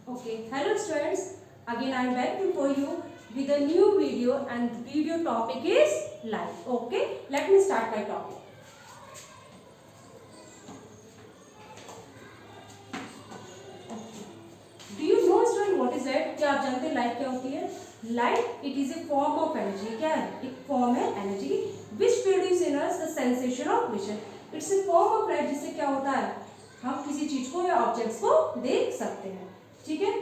Okay, hello students. Again I am back before you with a new video, and the video topic is light. Okay, let me start my topic. Do you know student what is light? क्या आप जानते हैं light क्या होती है? Light it is a form of energy. क्या है? एक form है energy की which produce in us the sensation of vision. It's a form of light जिससे क्या होता है? हम किसी चीज को या ऑब्जेक्ट्स को देख सकते हैं. ठीक है.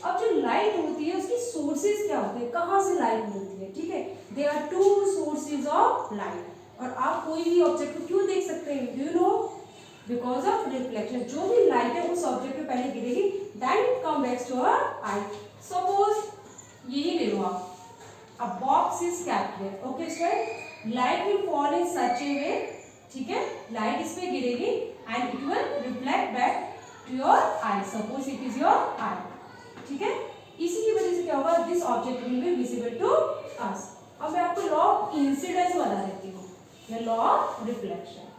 अब जो लाइट होती है उसकी सोर्सेज क्या होते हैं, कहाँ से लाइट मिलती है. ठीक है. They are two sources of light. और आप कोई भी ऑब्जेक्ट को क्यों देख सकते हैं? Do you know? Because of reflection. जो भी लाइट है उस ऑब्जेक्ट पे पहले गिरेगी, then it come back to our eye. Suppose यही ले लो आप. A box is kept here. Okay student, light will fall in such a way. ठीक है. लाइट इस पे गिरेगी and it will reflect back to your eye. Suppose it is your eye. ठीक है. इसी की वजह से क्या होगा, this object will be visible to us. अब मैं आपको लॉ ऑफ इंसिडेंस बता देती हूँ, या law of reflection.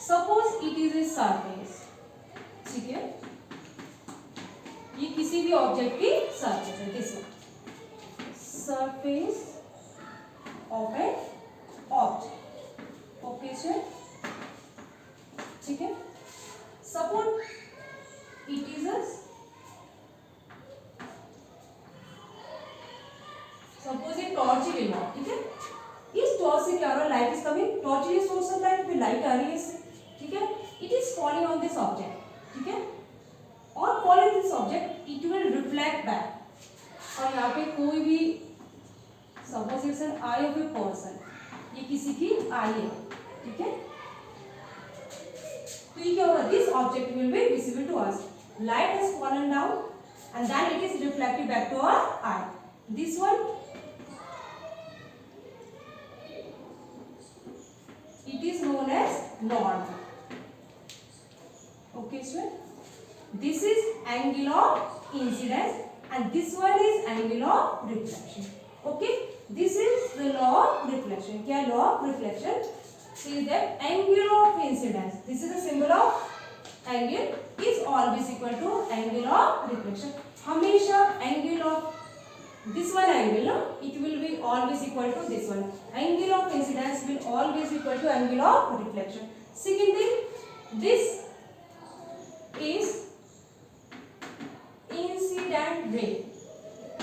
Suppose it is a surface. ठीक है. ये किसी भी ऑब्जेक्ट की सरफेस है. This surface of A object. Okay sir. ठीक है. Suppose it is a suppose ये टॉर्च ही ले लो. ठीक है. इस टॉर्च से क्या हो रहा है, light is coming. Torch is source of light, फिर लाइट आ रही है इससे. ठीक है. It is falling on this object. ठीक है. और falling this object it will reflect back. और यहाँ पे कोई भी suppose it's an I of a person. ये किसी की आई है. ठीक है. तो ये क्या होगा, this object will be visible to us. Light has fallen down and then it is reflected back to our eye. This one it is known as normal. Okay student, this is angle of incidence and this one is angle of reflection. Okay, this is the law of reflection. क्या law of reflection says that angle of incidence, this is a symbol of angle, is always equal to angle of reflection. हमेशा angle of this one angle, no? It will be always equal to this one. Angle of incidence will always equal to angle of reflection. Second thing, this is incident ray.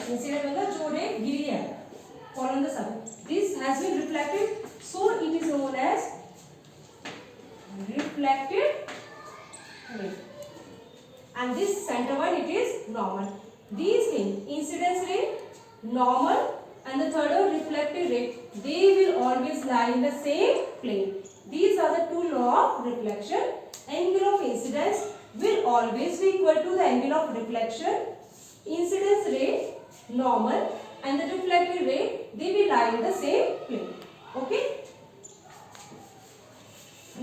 Incident मतलब जो रे गिरी है, fall on the surface. This has been reflected, so it is known as reflected ray. And this center one it is normal. These things, incidence ray, normal and the third one reflected ray, they will always lie in the same plane. These are the two laws of reflection. Angle of incidence will always be equal to the angle of reflection. Incidence ray normal and the reflected ray, they will lie in the same plane. Okay.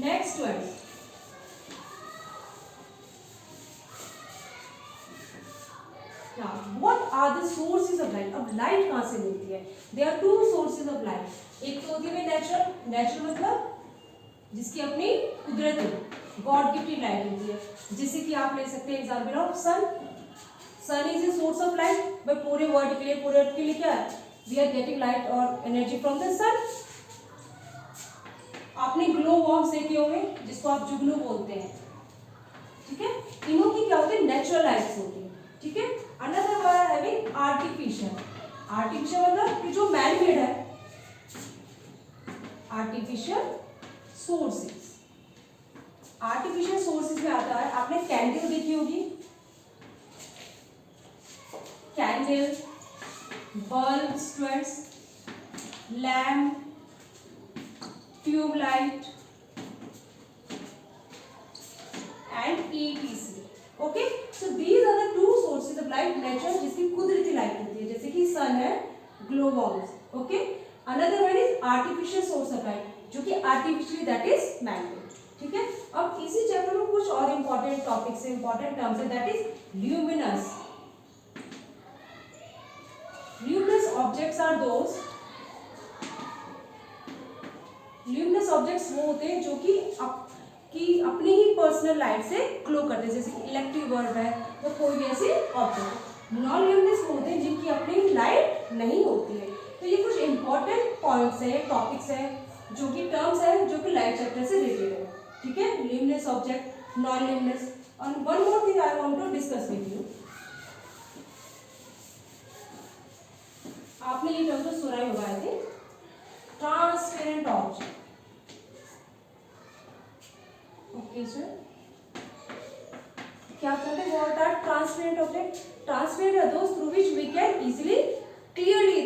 Next one. Now, what are the sources of light? अब light कहाँ से मिलती है? There are two sources of light. एक तो होती है natural. Natural मतलब जिसकी अपनी कुदरत है, God gifted light होती है. जैसे कि आप ले सकते हैं example of sun. Sun is a source of light. भाई पूरे वर्ल्ड के लिए, पूरे अर्थ के लिए क्या है? We are getting light और energy from the sun. आपने ग्लो वॉर्म्स देखे होंगे जिसको आप जुगनू बोलते हैं. ठीक है. इनों की क्या होती है, नेचुरल लाइट्स होती है. ठीक है. Another we are having artificial. Artificial मतलब कि जो मैन मेड है. Artificial sources. Artificial sources में आता है, आपने कैंडल देखी होगी. कैंडल, बल्ब, स्ट्रेट्स, lamp, tube light and etc. Okay, so these are the two sources of light, natural जिसकी कुदरती लाइट होती है, जैसे कि सन है, glow balls. Okay. Another one is artificial source of light, जो कि artificially that is man made. ठीक है. अब इसी चैप्टर में कुछ और इंपॉर्टेंट टॉपिक्स है, इंपॉर्टेंट टर्म्स है, that is luminous. Luminous objects are those. Luminous objects वो होते हैं जो कि कि अपनी ही पर्सनल लाइट से ग्लो करते हैं, जैसे इलेक्ट्रिक बल्ब है तो कोई भी ऐसे ऑब्जेक्ट। नॉन ल्यूमिनस होते हैं जिनकी अपनी लाइट नहीं होती है। तो ये कुछ इंपॉर्टेंट पॉइंट्स है, टॉपिक्स है, जो कि टर्म्स है जो कि लाइट चैप्टर से रिलेटेड है। ठीक है, ल्यूमिनस ऑब्जेक्ट, नॉन ल्यूमिनस। और one more thing I want to discuss with you. आपने ये टर्म तो सुना ही होगा, I think, transparent object. Okay sir, क्या कहते हैं, what are transparent object? Transparent are those through which we can easily clearly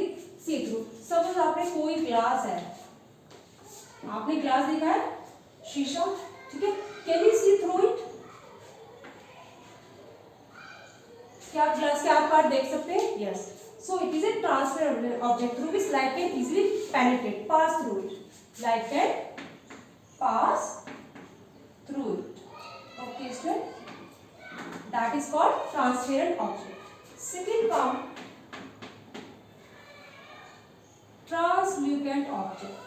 see through. Suppose आपने कोई ग्लास है, आपने ग्लास देखा है, शीशा, ठीक है, can you see through it? क्या आप ग्लास के आर पार देख सकते हैं? Yes. So it is a transparent object through which light can easily penetrate, pass through it. Light can pass through it. Okay student, that is called transparent object. Second come translucent object.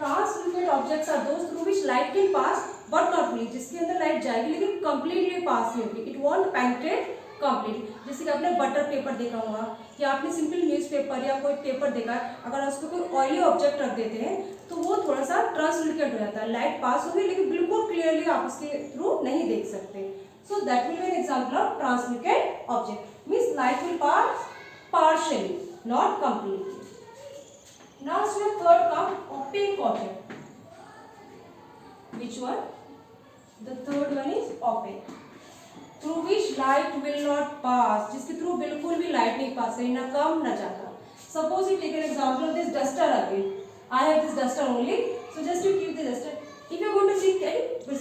Translucent objects are those through which light can pass but not fully, जिसके अंदर light जाएगी लेकिन completely पास नहीं होगी, it won't penetrate completely. जैसे कि आपने butter paper देखा होगा या आपने सिंपल न्यूज़पेपर या कोई पेपर देखा है, अगर उस पर कोई ऑयली ऑब्जेक्ट रख देते हैं तो वो थोड़ा सा ट्रांसलूकेंट हो जाता है, लाइट पास होगी लेकिन बिल्कुल क्लियरली आप उसके थ्रू नहीं देख सकते। So that will be an example of translucent object, means light will pass partially, not completely. Now student, third come opaque object. Which one? The third one is opaque, through which light will not pass, जिसके through बिल्कुल भी light नहीं पास करेगी, ना कम ना ज्यादा। Suppose you take an example of this duster again. I have this duster only, so just to keep the duster. If you are going to see, can you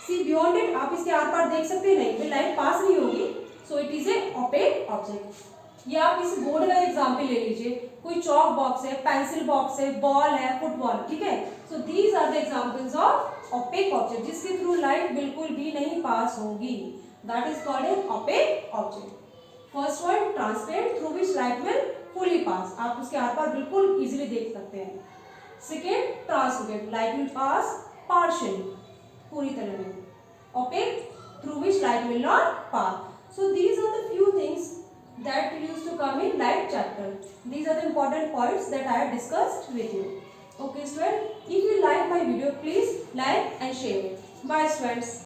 see beyond it? आप इसके are पार देख सकते हैं? नहीं, light pass नहीं होगी, so it is a opaque object. या आप इस बोर्ड का एग्जाम्पल ले लीजिए, कोई चॉक बॉक्स है, पेंसिल बॉक्स है, बॉल है, फुटबॉल, ठीक है। So these are the examples of opaque object, जिसके थ्रू लाइट बिल्कुल भी नहीं पास होगी। That is called an opaque object. First one, transparent, through which light will fully pass. आप उसके आर पार बिल्कुल easily देख सकते हैं। Second, translucent, light will pass partially, पूरी तरह नहीं। Opaque, through which light will not pass. So these are the few things that used to come in light chapter. These are the important points that I have discussed with you. Okay, students. If you like my video, please like and share it. Bye, students.